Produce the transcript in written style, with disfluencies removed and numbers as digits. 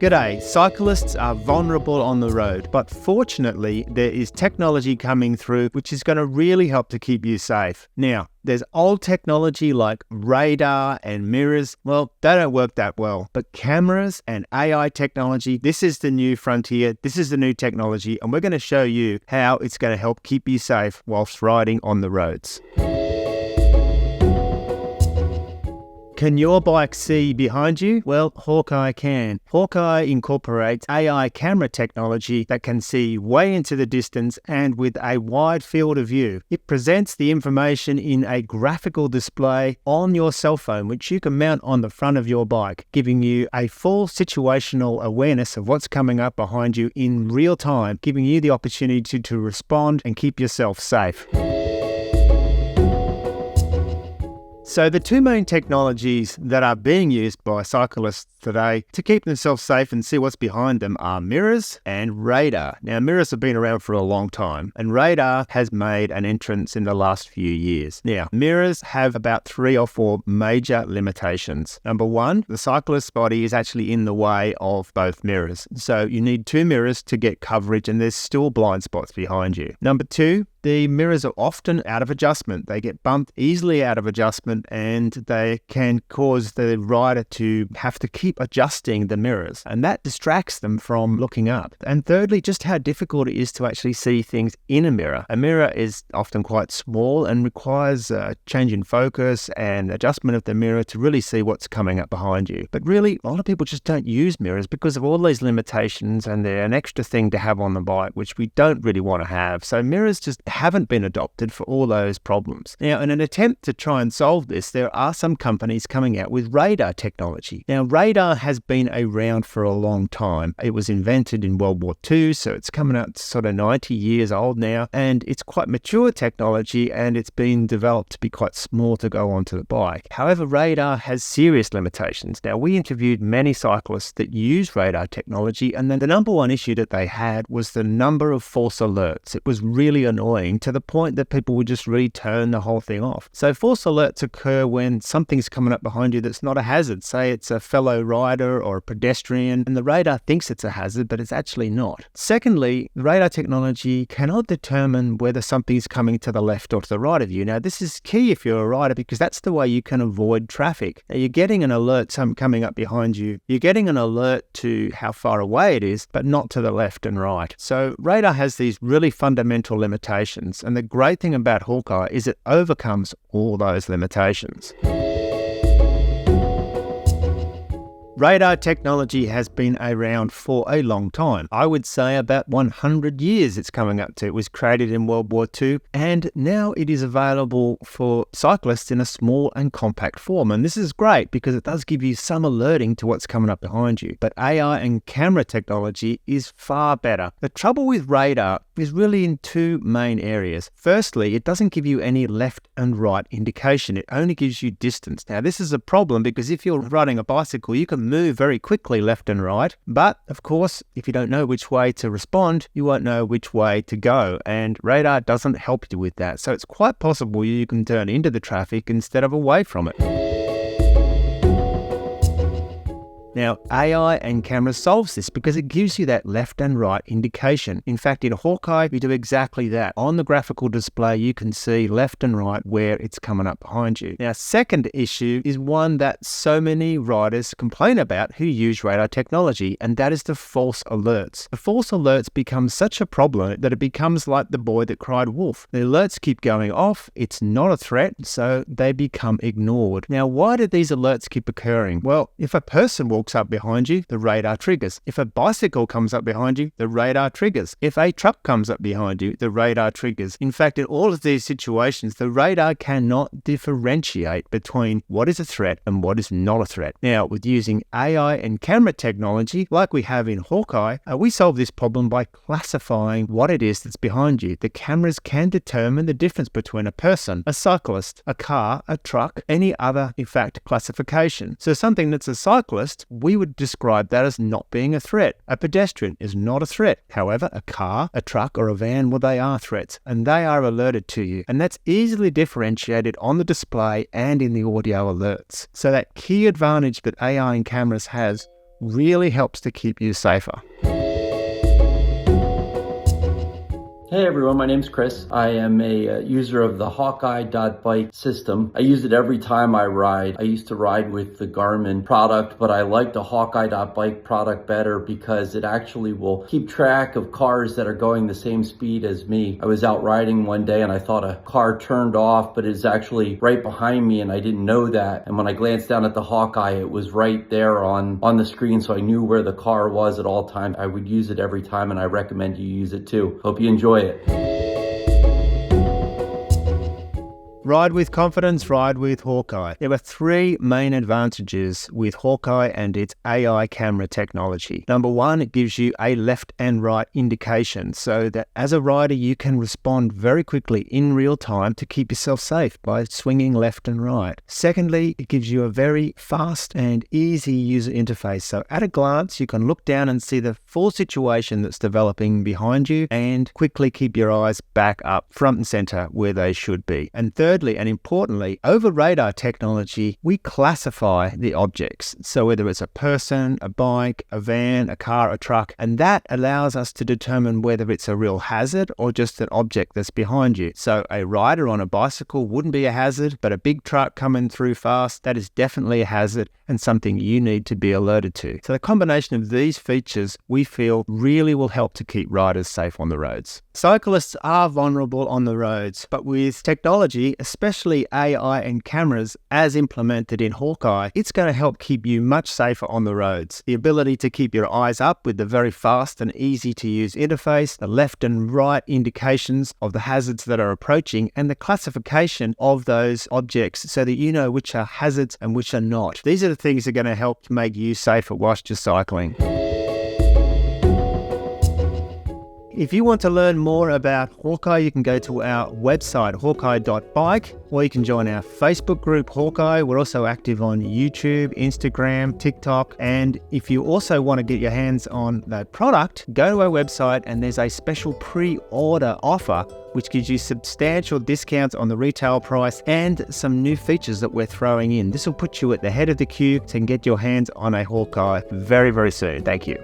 G'day, cyclists are vulnerable on the road, but fortunately there is technology coming through which is going to really help to keep you safe. Now, there's old technology like radar and mirrors. Well, they don't work that well. But cameras and AI technology, this is the new frontier, this is the new technology, and we're going to show you how it's going to help keep you safe whilst riding on the roads. Can your bike see behind you? Well, Hawkeye can. Hawkeye incorporates AI camera technology that can see way into the distance and with a wide field of view. It presents the information in a graphical display on your cell phone, which you can mount on the front of your bike, giving you a full situational awareness of what's coming up behind you in real time, giving you the opportunity to respond and keep yourself safe. So the two main technologies that are being used by cyclists today to keep themselves safe and see what's behind them are mirrors and radar. Now, mirrors have been around for a long time, and radar has made an entrance in the last few years. Now, mirrors have about 3 or 4 major limitations. Number one, the cyclist's body is actually in the way of both mirrors. So you need 2 mirrors to get coverage, and there's still blind spots behind you. Number two, the mirrors are often out of adjustment. They get bumped easily out of adjustment, and they can cause the rider to have to keep adjusting the mirrors, and that distracts them from looking up. And thirdly, just how difficult it is to actually see things in a mirror. A mirror is often quite small and requires a change in focus and adjustment of the mirror to really see what's coming up behind you. But really, a lot of people just don't use mirrors because of all these limitations, and they're an extra thing to have on the bike, which we don't really want to have. So mirrors just haven't been adopted for all those problems. Now, in an attempt to try and solve this, there are some companies coming out with radar technology. Now, radar has been around for a long time. It was invented in World War II, so it's coming out sort of 90 years old now, and it's quite mature technology, and it's been developed to be quite small to go onto the bike. However, radar has serious limitations. Now, we interviewed many cyclists that use radar technology, and then the number one issue that they had was the number of false alerts. It was really annoying, to the point that people would just really turn the whole thing off. So false alerts occur when something's coming up behind you that's not a hazard. Say it's a fellow rider or a pedestrian, and the radar thinks it's a hazard, but it's actually not. Secondly, the radar technology cannot determine whether something's coming to the left or to the right of you. Now, this is key if you're a rider, because that's the way you can avoid traffic. Now, you're getting an alert, something coming up behind you. You're getting an alert to how far away it is, but not to the left and right. So radar has these really fundamental limitations. And the great thing about Hawkeye is it overcomes all those limitations. Radar technology has been around for a long time. I would say about 100 years it's coming up to. It was created in World War II, and now it is available for cyclists in a small and compact form. And this is great because it does give you some alerting to what's coming up behind you. But AI and camera technology is far better. The trouble with radar is really in 2 main areas. Firstly, it doesn't give you any left and right indication. It only gives you distance. Now, this is a problem because if you're riding a bicycle, you can move very quickly left and right. But of course, if you don't know which way to respond, you won't know which way to go. And radar doesn't help you with that. So it's quite possible you can turn into the traffic instead of away from it. Now, AI and camera solves this because it gives you that left and right indication. In fact, in Hawkeye, we do exactly that. On the graphical display, you can see left and right where it's coming up behind you. Now, second issue is one that so many riders complain about who use radar technology, and that is the false alerts. The false alerts become such a problem that it becomes like the boy that cried wolf. The alerts keep going off, it's not a threat, so they become ignored. Now, why do these alerts keep occurring? Well, if a person walks up behind you, the radar triggers. If a bicycle comes up behind you, the radar triggers. If a truck comes up behind you, the radar triggers. In fact, in all of these situations, the radar cannot differentiate between what is a threat and what is not a threat. Now, with using AI and camera technology, like we have in Hawkeye, we solve this problem by classifying what it is that's behind you. The cameras can determine the difference between a person, a cyclist, a car, a truck, any other, in fact, classification. So something that's a cyclist, we would describe that as not being a threat. A pedestrian is not a threat. However, a car, a truck, or a van, well, they are threats, and they are alerted to you. And that's easily differentiated on the display and in the audio alerts. So that key advantage that AI and cameras has really helps to keep you safer. Hey everyone, my name's Chris. I am a user of the Hawkeye.bike system. I use it every time I ride. I used to ride with the Garmin product, but I like the Hawkeye.bike product better because it actually will keep track of cars that are going the same speed as me. I was out riding one day and I thought a car turned off, but it's actually right behind me and I didn't know that. And when I glanced down at the Hawkeye, it was right there on the screen, so I knew where the car was at all times. I would use it every time and I recommend you use it too. Hope you enjoy it. Ride with confidence, ride with Hawkeye. There are three main advantages with Hawkeye and its AI camera technology. Number one, it gives you a left and right indication so that as a rider you can respond very quickly in real time to keep yourself safe by swinging left and right. Secondly, it gives you a very fast and easy user interface. So at a glance, you can look down and see the full situation that's developing behind you and quickly keep your eyes back up front and center where they should be. And thirdly, and importantly, over radar technology, we classify the objects. So whether it's a person, a bike, a van, a car, a truck, and that allows us to determine whether it's a real hazard or just an object that's behind you. So a rider on a bicycle wouldn't be a hazard, but a big truck coming through fast, that is definitely a hazard and something you need to be alerted to. So the combination of these features we feel really will help to keep riders safe on the roads. Cyclists are vulnerable on the roads, but with technology, especially AI and cameras as implemented in Hawkeye, it's going to help keep you much safer on the roads. The ability to keep your eyes up with the very fast and easy to use interface, the left and right indications of the hazards that are approaching, and the classification of those objects so that you know which are hazards and which are not. These are the things that are going to help to make you safer whilst you're cycling. If you want to learn more about Hawkeye, you can go to our website, hawkeye.bike, or you can join our Facebook group, Hawkeye. We're also active on YouTube, Instagram, TikTok. And if you also want to get your hands on that product, go to our website and there's a special pre-order offer which gives you substantial discounts on the retail price and some new features that we're throwing in. This will put you at the head of the queue to get your hands on a Hawkeye very, very soon. Thank you.